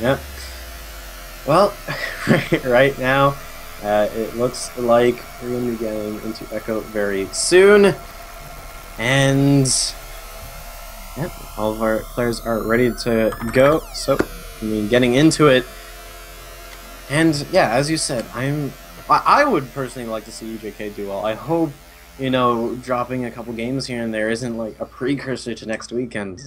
Yep. Well, right now, it looks like we're going to be getting into Echo very soon. And yep, all of our players are ready to go. So, I mean, getting into it. And yeah, as you said, I would personally like to see EJK do well. I hope, you know, dropping a couple games here and there isn't like a precursor to next weekend.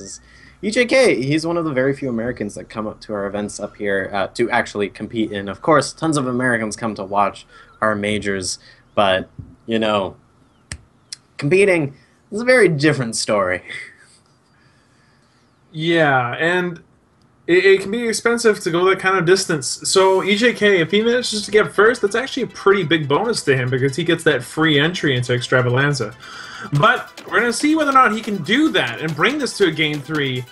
EJK, he's one of the very few Americans that come up to our events up here to actually compete in. Of course, tons of Americans come to watch our majors, but, you know, competing is a very different story. Yeah, and it can be expensive to go that kind of distance. So EJK, if he manages to get first, that's actually a pretty big bonus to him because he gets that free entry into Extravaganza. But we're going to see whether or not he can do that and bring this to a Game 3,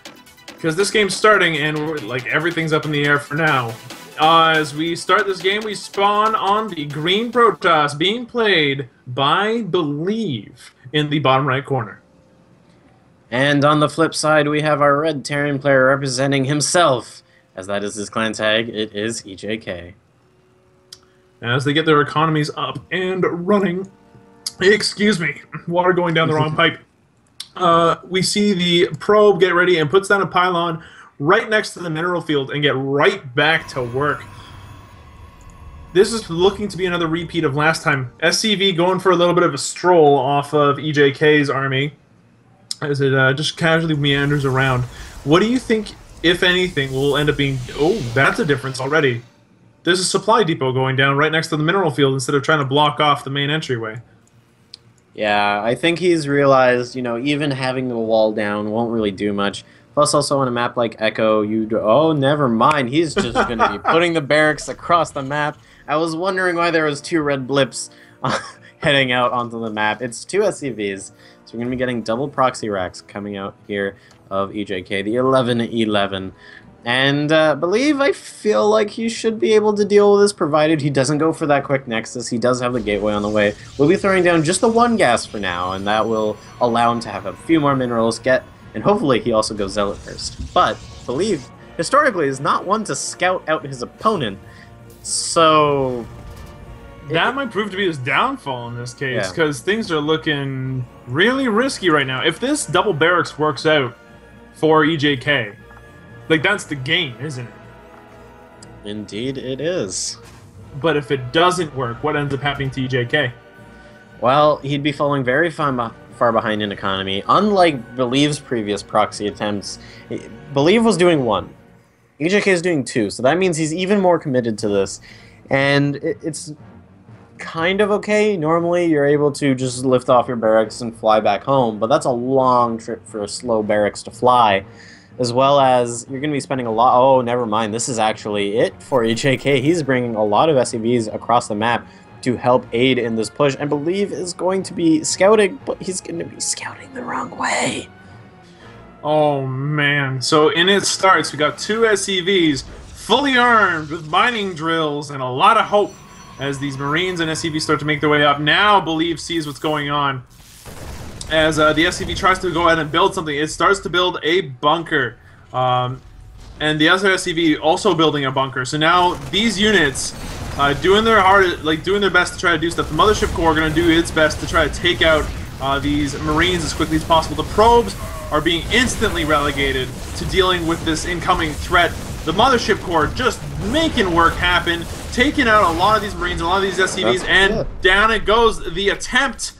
because this game's starting and like everything's up in the air for now. As we start this game, we spawn on the green Protoss being played by Believe in the bottom right corner. And on the flip side, we have our red Terran player representing himself, as that is his clan tag. It is EJK. As they get their economies up and running, excuse me, water going down the wrong pipe. We see the probe get ready and puts down a pylon right next to the mineral field and get right back to work. This is looking to be another repeat of last time. SCV going for a little bit of a stroll off of EJK's army as it just casually meanders around. What do you think, if anything, will end up being... Oh, that's a difference already. There's a supply depot going down right next to the mineral field instead of trying to block off the main entryway. Yeah, I think he's realized, you know, even having the wall down won't really do much. Plus, also on a map like Echo, oh, never mind. He's just going to be putting the barracks across the map. I was wondering why there was 2 red blips heading out onto the map. It's 2 SCVs. So we're going to be getting double proxy racks coming out here of EJK, the 11-11. And Believe, I feel like he should be able to deal with this, provided he doesn't go for that quick Nexus. He does have the gateway on the way. We'll be throwing down just the 1 gas for now, and that will allow him to have a few more minerals, and hopefully he also goes Zealot first. But Believe, historically, is not one to scout out his opponent, so... That might prove to be his downfall in this case, because things are looking really risky right now. If this double barracks works out for EJK, like, that's the game, isn't it? Indeed it is. But if it doesn't work, what ends up happening to EJK? Well, he'd be falling very far behind in economy. Unlike Believe's previous proxy attempts, Believe was doing 1. EJK is doing 2, so that means he's even more committed to this. And it's kind of okay. Normally, you're able to just lift off your barracks and fly back home, but that's a long trip for a slow barracks to fly. As well as, you're going to be spending a lot... Oh, never mind. This is actually it for EJK. He's bringing a lot of SCVs across the map to help aid in this push. And Believe is going to be scouting, but he's going to be scouting the wrong way. Oh, man. So, in its starts, we got 2 SCVs fully armed with mining drills and a lot of hope as these Marines and SCVs start to make their way up. Now, Believe sees what's going on. As the SCV tries to go ahead and build something, it starts to build a bunker. And the other SCV also building a bunker. So now these units doing their best to try to do stuff. The Mothership Corps are going to do its best to try to take out these Marines as quickly as possible. The probes are being instantly relegated to dealing with this incoming threat. The Mothership Corps just making work happen, taking out a lot of these Marines, a lot of these SCVs, and down it goes. The attempt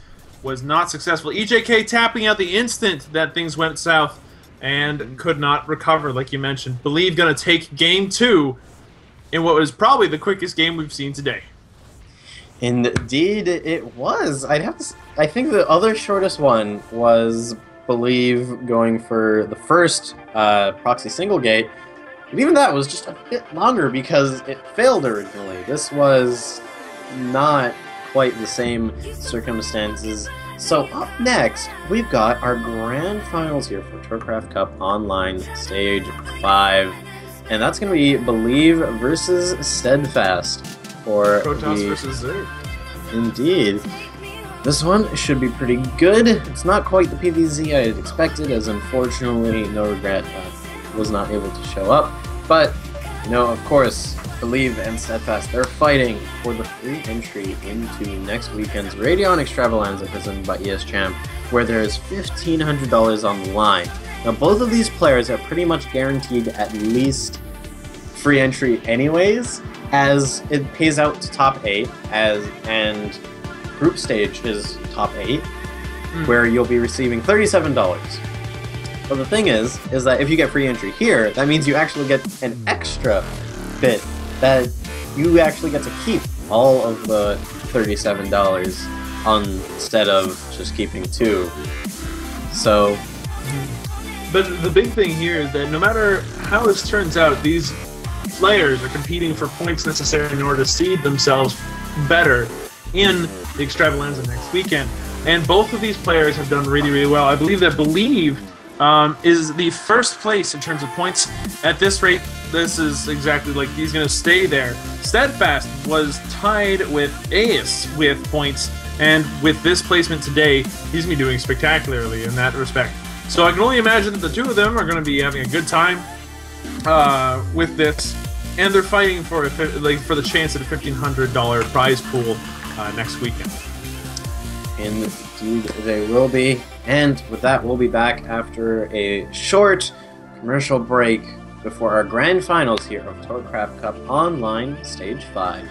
was not successful. EJK tapping out the instant that things went south and could not recover, like you mentioned. Believe gonna take Game 2 in what was probably the quickest game we've seen today. Indeed, it was. I think the other shortest one was Believe going for the first proxy single gate, but even that was just a bit longer because it failed originally. This was not quite the same circumstances. So up next, we've got our grand finals here for TorCraft Cup Online Stage 5. And that's going to be Believe versus Steadfast. For Protoss versus Zerg. Indeed. This one should be pretty good. It's not quite the PvZ I had expected, as unfortunately No Regret was not able to show up. But You know, of course, Believe and Steadfast, they're fighting for the free entry into next weekend's Radeon Extravaganza presented by ESChamp, where there is $1,500 on the line. Now, both of these players are pretty much guaranteed at least free entry anyways, as it pays out to top 8, and group stage is top 8, where you'll be receiving $37. But the thing is that if you get free entry here, that means you actually get an extra bit that you actually get to keep all of the $37 instead of just keeping 2. So, but the big thing here is that no matter how this turns out, these players are competing for points necessary in order to seed themselves better in the Extravaganza next weekend. And both of these players have done really, really well. I believe that Believe is the first place in terms of points. At this rate, this is exactly like he's going to stay there. Steadfast was tied with Ace with points, and with this placement today, he's going to be doing spectacularly in that respect. So I can only imagine that the two of them are going to be having a good time with this, and they're fighting for for the chance at a $1,500 prize pool next weekend. Indeed, they will be. And with that, we'll be back after a short commercial break before our grand finals here of TorCraft Cup Online Stage 5.